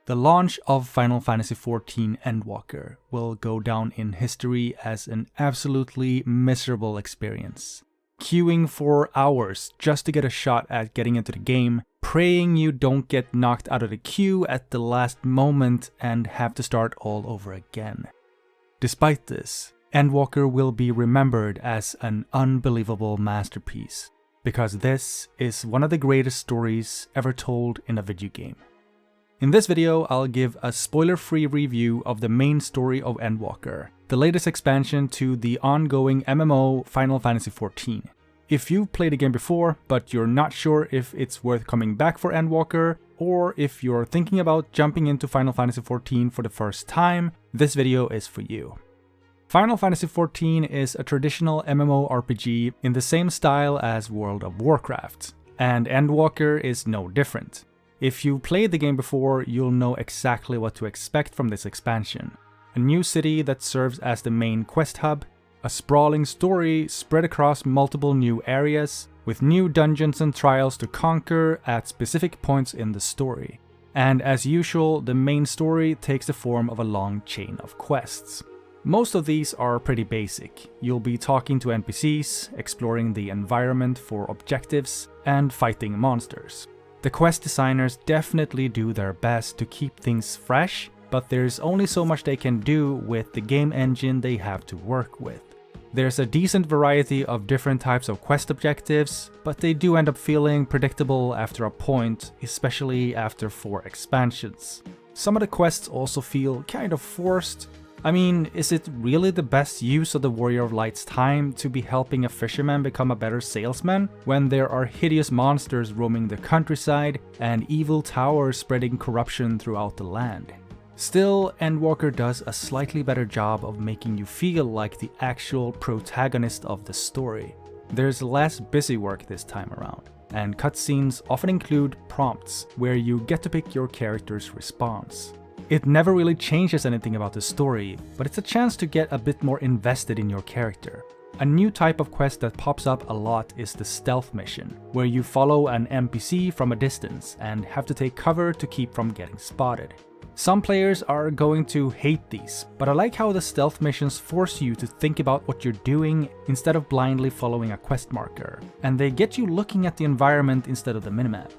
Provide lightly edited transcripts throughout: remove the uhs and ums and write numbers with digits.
The launch of Final Fantasy XIV Endwalker will go down in history as an absolutely miserable experience. Queuing for hours just to get a shot at getting into the game, praying you don't get knocked out of the queue at the last moment and have to start all over again. Despite this, Endwalker will be remembered as an unbelievable masterpiece, because this is one of the greatest stories ever told in a video game. In this video, I'll give a spoiler-free review of the main story of Endwalker, the latest expansion to the ongoing MMO Final Fantasy XIV. If you've played the game before, but you're not sure if it's worth coming back for Endwalker, or if you're thinking about jumping into Final Fantasy XIV for the first time, this video is for you. Final Fantasy XIV is a traditional MMORPG in the same style as World of Warcraft, and Endwalker is no different. If you've played the game before, you'll know exactly what to expect from this expansion. A new city that serves as the main quest hub, a sprawling story spread across multiple new areas, with new dungeons and trials to conquer at specific points in the story. And as usual, the main story takes the form of a long chain of quests. Most of these are pretty basic. You'll be talking to NPCs, exploring the environment for objectives, and fighting monsters. The quest designers definitely do their best to keep things fresh, but there's only so much they can do with the game engine they have to work with. There's a decent variety of different types of quest objectives, but they do end up feeling predictable after a point, especially after 4 expansions. Some of the quests also feel kind of forced. I mean, is it really the best use of the Warrior of Light's time to be helping a fisherman become a better salesman when there are hideous monsters roaming the countryside and evil towers spreading corruption throughout the land? Still, Endwalker does a slightly better job of making you feel like the actual protagonist of the story. There's less busy work this time around, and cutscenes often include prompts where you get to pick your character's response. It never really changes anything about the story, but it's a chance to get a bit more invested in your character. A new type of quest that pops up a lot is the stealth mission, where you follow an NPC from a distance and have to take cover to keep from getting spotted. Some players are going to hate these, but I like how the stealth missions force you to think about what you're doing instead of blindly following a quest marker, and they get you looking at the environment instead of the minimap.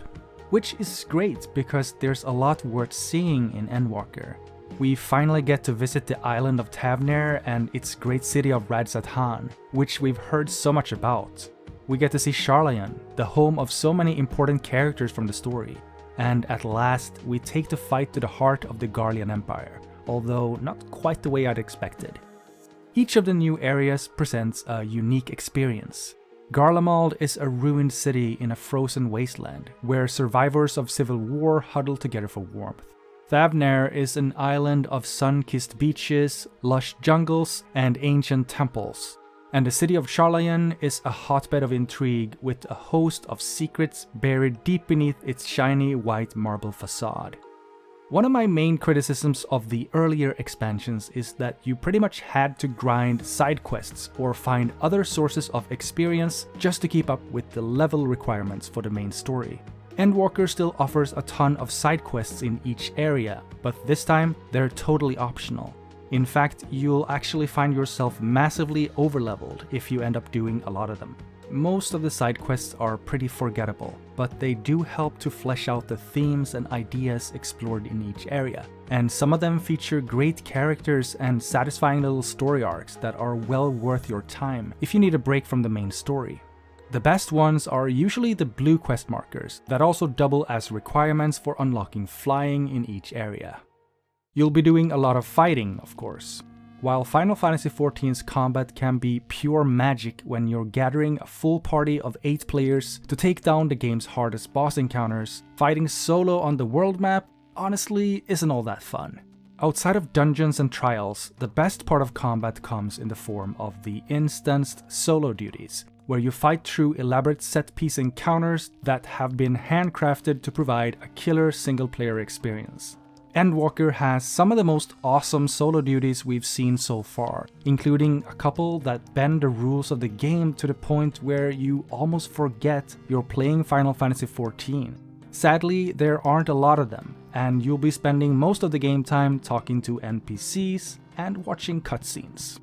Which is great because there's a lot worth seeing in Endwalker. We finally get to visit the island of Tavnair and its great city of Radzatan, which we've heard so much about. We get to see Sharlayan, the home of so many important characters from the story. And at last, we take the fight to the heart of the Garlean Empire, although not quite the way I'd expected. Each of the new areas presents a unique experience. Garlemald is a ruined city in a frozen wasteland, where survivors of civil war huddle together for warmth. Thavnair is an island of sun-kissed beaches, lush jungles, and ancient temples. And the city of Sharlayan is a hotbed of intrigue with a host of secrets buried deep beneath its shiny white marble facade. One of my main criticisms of the earlier expansions is that you pretty much had to grind side quests or find other sources of experience just to keep up with the level requirements for the main story. Endwalker still offers a ton of side quests in each area, but this time they're totally optional. In fact, you'll actually find yourself massively overleveled if you end up doing a lot of them. Most of the side quests are pretty forgettable, but they do help to flesh out the themes and ideas explored in each area. And some of them feature great characters and satisfying little story arcs that are well worth your time if you need a break from the main story. The best ones are usually the blue quest markers that also double as requirements for unlocking flying in each area. You'll be doing a lot of fighting, of course. While Final Fantasy XIV's combat can be pure magic when you're gathering a full party of 8 players to take down the game's hardest boss encounters, fighting solo on the world map honestly isn't all that fun. Outside of dungeons and trials, the best part of combat comes in the form of the instanced solo duties, where you fight through elaborate set-piece encounters that have been handcrafted to provide a killer single-player experience. Endwalker has some of the most awesome solo duties we've seen so far, including a couple that bend the rules of the game to the point where you almost forget you're playing Final Fantasy XIV. Sadly, there aren't a lot of them, and you'll be spending most of the game time talking to NPCs and watching cutscenes.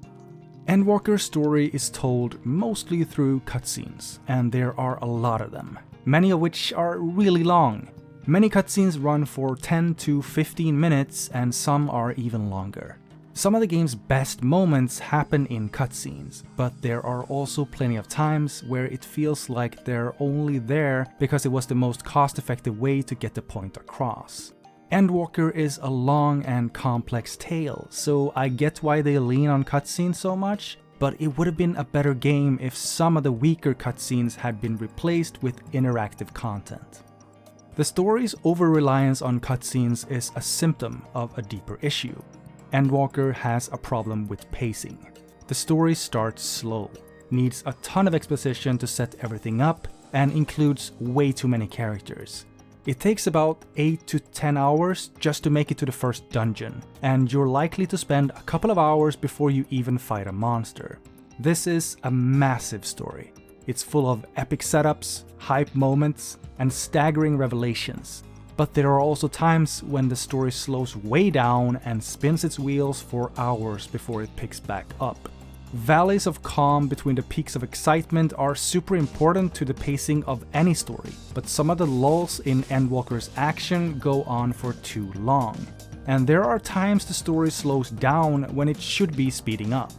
Endwalker Story is told mostly through cutscenes, and there are a lot of them, many of which are really long. Many cutscenes run for 10 to 15 minutes, and some are even longer. Some of the game's best moments happen in cutscenes, but there are also plenty of times where it feels like they're only there because it was the most cost-effective way to get the point across. Endwalker is a long and complex tale, so I get why they lean on cutscenes so much, but it would have been a better game if some of the weaker cutscenes had been replaced with interactive content. The story's over-reliance on cutscenes is a symptom of a deeper issue. Endwalker has a problem with pacing. The story starts slow, needs a ton of exposition to set everything up, and includes way too many characters. It takes about 8 to 10 hours just to make it to the first dungeon, and you're likely to spend a couple of hours before you even fight a monster. This is a massive story. It's full of epic setups, hype moments, and staggering revelations. But there are also times when the story slows way down and spins its wheels for hours before it picks back up. Valleys of calm between the peaks of excitement are super important to the pacing of any story, but some of the lulls in Endwalker's action go on for too long. And there are times the story slows down when it should be speeding up.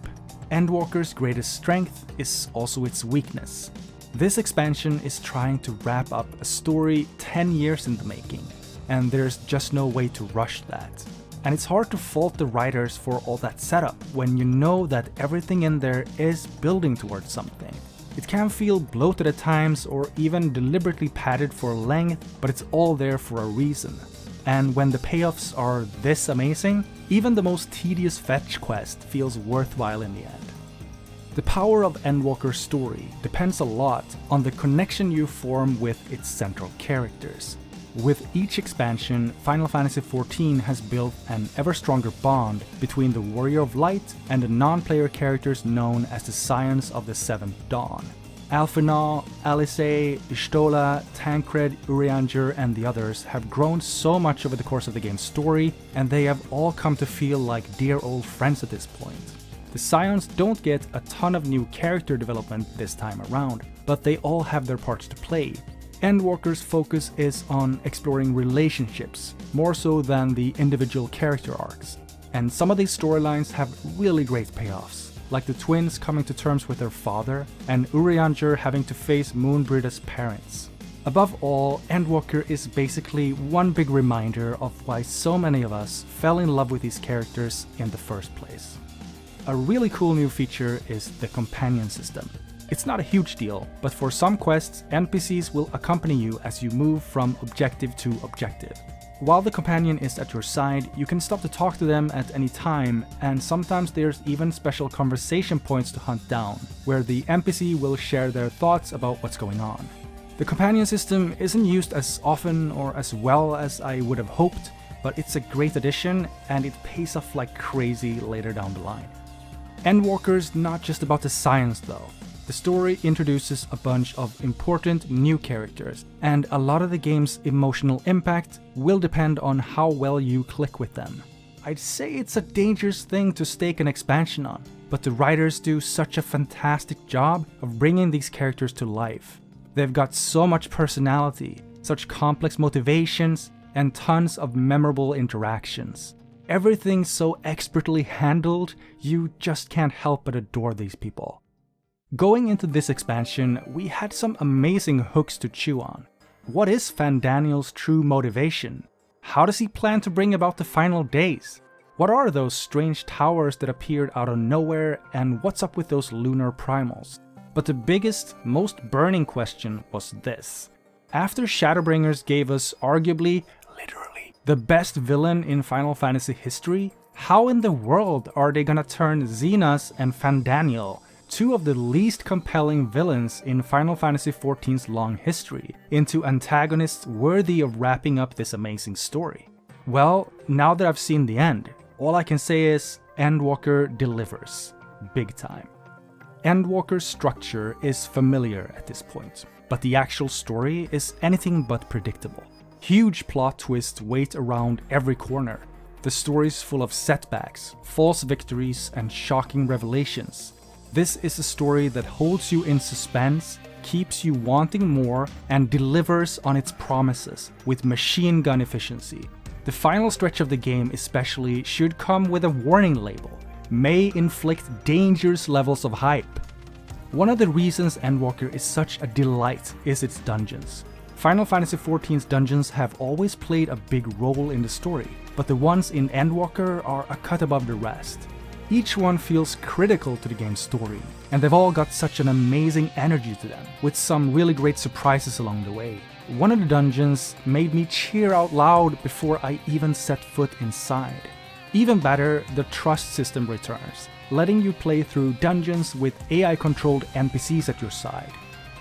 Endwalker's greatest strength is also its weakness. This expansion is trying to wrap up a story 10 years in the making, and there's just no way to rush that. And it's hard to fault the writers for all that setup when you know that everything in there is building towards something. It can feel bloated at times or even deliberately padded for length, but it's all there for a reason. And when the payoffs are this amazing, even the most tedious fetch quest feels worthwhile in the end. The power of Endwalker Story depends a lot on the connection you form with its central characters. With each expansion, Final Fantasy XIV has built an ever stronger bond between the Warrior of Light and the non-player characters known as the Scions of the Seventh Dawn. Alphinaud, Alice, Y'shtola, Tancred, Urianger, and the others have grown so much over the course of the game's story, and they have all come to feel like dear old friends at this point. The Scions don't get a ton of new character development this time around, but they all have their parts to play. Endwalker's focus is on exploring relationships, more so than the individual character arcs. And some of these storylines have really great payoffs, like the twins coming to terms with their father, and Urianger having to face Moonbrida's parents. Above all, Endwalker is basically one big reminder of why so many of us fell in love with these characters in the first place. A really cool new feature is the companion system. It's not a huge deal, but for some quests, NPCs will accompany you as you move from objective to objective. While the companion is at your side, you can stop to talk to them at any time, and sometimes there's even special conversation points to hunt down, where the NPC will share their thoughts about what's going on. The companion system isn't used as often or as well as I would have hoped, but it's a great addition, and it pays off like crazy later down the line. Endwalker's not just about the science though. The story introduces a bunch of important new characters, and a lot of the game's emotional impact will depend on how well you click with them. I'd say it's a dangerous thing to stake an expansion on, but the writers do such a fantastic job of bringing these characters to life. They've got so much personality, such complex motivations, and tons of memorable interactions. Everything's so expertly handled, you just can't help but adore these people. Going into this expansion, we had some amazing hooks to chew on. What is Fandaniel's true motivation? How does he plan to bring about the final days? What are those strange towers that appeared out of nowhere, and what's up with those lunar primals? But the biggest, most burning question was this. After Shadowbringers gave us arguably, literally, the best villain in Final Fantasy history, how in the world are they gonna turn Xenas and Fandaniel, two of the least compelling villains in Final Fantasy XIV's long history, into antagonists worthy of wrapping up this amazing story? Well, now that I've seen the end, all I can say is Endwalker delivers. Big time. Endwalker's structure is familiar at this point, but the actual story is anything but predictable. Huge plot twists wait around every corner. The story is full of setbacks, false victories, and shocking revelations. This is a story that holds you in suspense, keeps you wanting more, and delivers on its promises with machine gun efficiency. The final stretch of the game especially should come with a warning label. May inflict dangerous levels of hype. One of the reasons Endwalker is such a delight is its dungeons. Final Fantasy XIV's dungeons have always played a big role in the story, but the ones in Endwalker are a cut above the rest. Each one feels critical to the game's story, and they've all got such an amazing energy to them, with some really great surprises along the way. One of the dungeons made me cheer out loud before I even set foot inside. Even better, the trust system returns, letting you play through dungeons with AI-controlled NPCs at your side.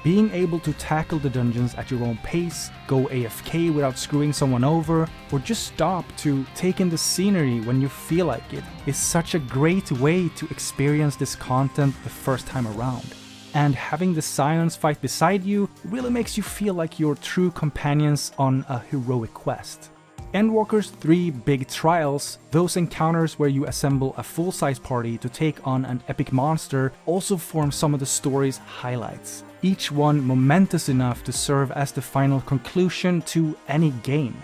Being able to tackle the dungeons at your own pace, go AFK without screwing someone over, or just stop to take in the scenery when you feel like it is such a great way to experience this content the first time around. And having the Scions fight beside you really makes you feel like you're true companions on a heroic quest. Endwalker's 3 big trials, those encounters where you assemble a full-size party to take on an epic monster, also form some of the story's highlights. Each one momentous enough to serve as the final conclusion to any game.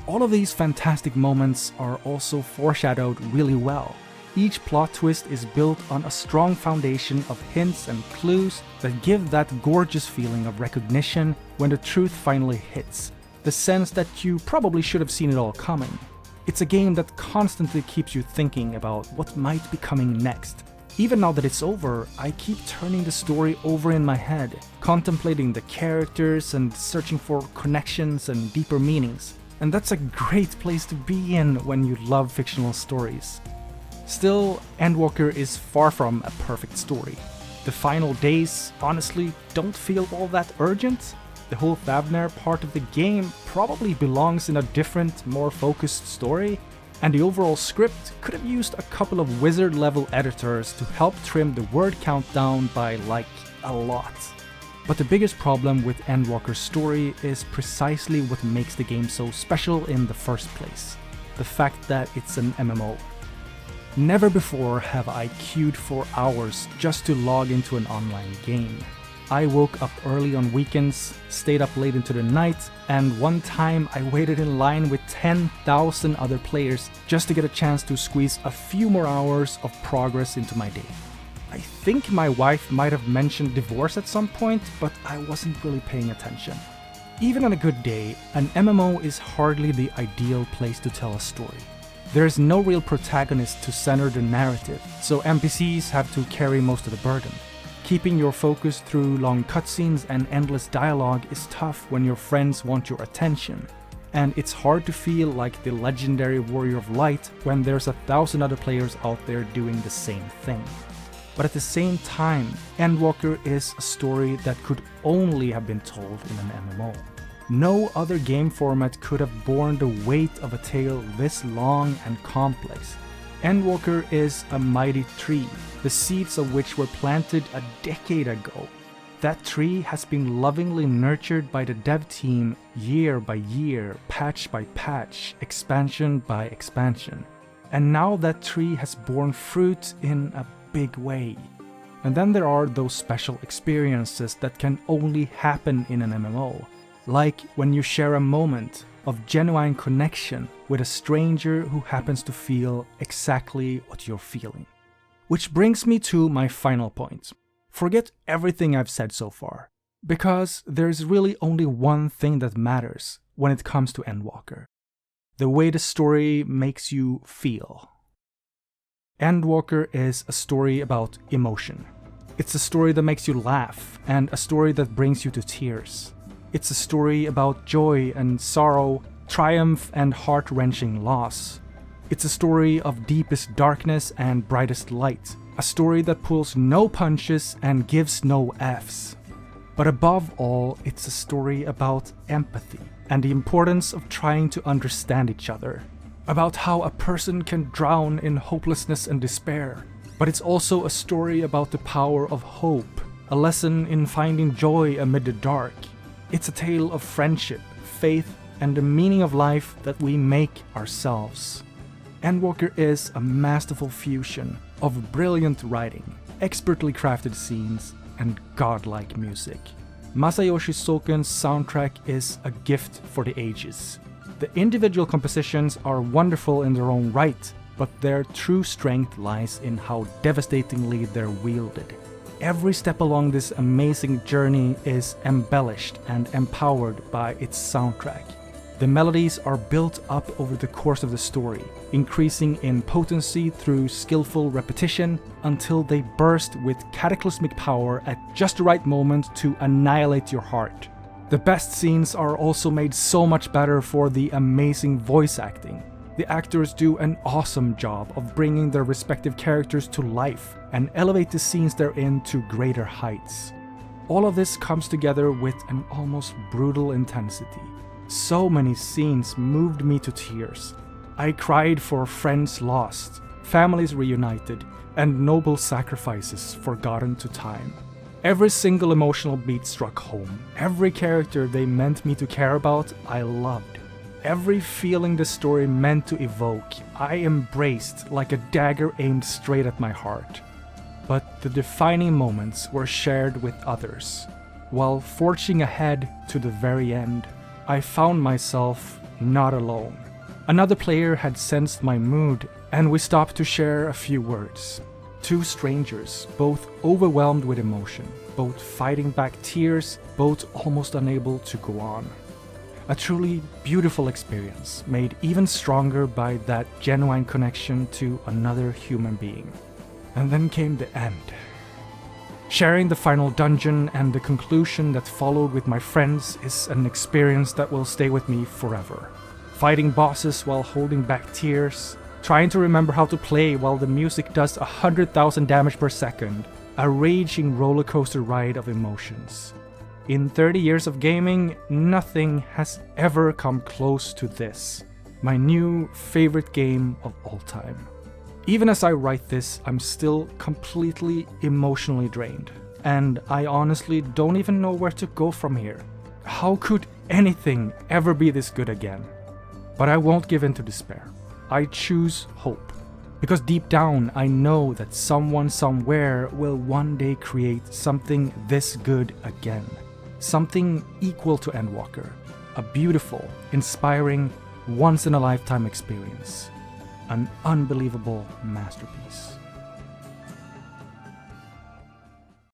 All of these fantastic moments are also foreshadowed really well. Each plot twist is built on a strong foundation of hints and clues that give that gorgeous feeling of recognition when the truth finally hits. The sense that you probably should have seen it all coming. It's a game that constantly keeps you thinking about what might be coming next. Even now that it's over, I keep turning the story over in my head, contemplating the characters and searching for connections and deeper meanings. And that's a great place to be in when you love fictional stories. Still, Endwalker is far from a perfect story. The final days, honestly, don't feel all that urgent. The whole Thavner part of the game probably belongs in a different, more focused story, and the overall script could have used a couple of wizard-level editors to help trim the word count down by, like, a lot. But the biggest problem with Endwalker's story is precisely what makes the game so special in the first place. The fact that it's an MMO. Never before have I queued for hours just to log into an online game. I woke up early on weekends, stayed up late into the night, and one time I waited in line with 10,000 other players just to get a chance to squeeze a few more hours of progress into my day. I think my wife might have mentioned divorce at some point, but I wasn't really paying attention. Even on a good day, an MMO is hardly the ideal place to tell a story. There is no real protagonist to center the narrative, so NPCs have to carry most of the burden. Keeping your focus through long cutscenes and endless dialogue is tough when your friends want your attention. And it's hard to feel like the legendary Warrior of Light when there's 1,000 other players out there doing the same thing. But at the same time, Endwalker is a story that could only have been told in an MMO. No other game format could have borne the weight of a tale this long and complex. Endwalker is a mighty tree, the seeds of which were planted a decade ago. That tree has been lovingly nurtured by the dev team year by year, patch by patch, expansion by expansion. And now that tree has borne fruit in a big way. And then there are those special experiences that can only happen in an MMO. Like when you share a moment of genuine connection with a stranger who happens to feel exactly what you're feeling. Which brings me to my final point. Forget everything I've said so far, because there's really only one thing that matters when it comes to Endwalker. The way the story makes you feel. Endwalker is a story about emotion. It's a story that makes you laugh, and a story that brings you to tears. It's a story about joy and sorrow, triumph and heart-wrenching loss. It's a story of deepest darkness and brightest light. A story that pulls no punches and gives no Fs. But above all, it's a story about empathy and the importance of trying to understand each other. About how a person can drown in hopelessness and despair. But it's also a story about the power of hope, a lesson in finding joy amid the dark. It's a tale of friendship, faith, and the meaning of life that we make ourselves. Endwalker is a masterful fusion of brilliant writing, expertly crafted scenes, and godlike music. Masayoshi Soken's soundtrack is a gift for the ages. The individual compositions are wonderful in their own right, but their true strength lies in how devastatingly they're wielded. Every step along this amazing journey is embellished and empowered by its soundtrack. The melodies are built up over the course of the story, increasing in potency through skillful repetition until they burst with cataclysmic power at just the right moment to annihilate your heart. The best scenes are also made so much better for the amazing voice acting. The actors do an awesome job of bringing their respective characters to life and elevate the scenes they're in to greater heights. All of this comes together with an almost brutal intensity. So many scenes moved me to tears. I cried for friends lost, families reunited, and noble sacrifices forgotten to time. Every single emotional beat struck home. Every character they meant me to care about, I loved. Every feeling the story meant to evoke, I embraced like a dagger aimed straight at my heart. But the defining moments were shared with others. While forging ahead to the very end, I found myself not alone. Another player had sensed my mood, and we stopped to share a few words. Two strangers, both overwhelmed with emotion, both fighting back tears, both almost unable to go on. A truly beautiful experience, made even stronger by that genuine connection to another human being. And then came the end. Sharing the final dungeon and the conclusion that followed with my friends is an experience that will stay with me forever. Fighting bosses while holding back tears, trying to remember how to play while the music does 100,000 damage per second, a raging rollercoaster ride of emotions. In 30 years of gaming, nothing has ever come close to this. My new favorite game of all time. Even as I write this, I'm still completely emotionally drained. And I honestly don't even know where to go from here. How could anything ever be this good again? But I won't give in to despair. I choose hope. Because deep down, I know that someone somewhere will one day create something this good again. Something equal to Endwalker. A beautiful, inspiring, once-in-a-lifetime experience. An unbelievable masterpiece.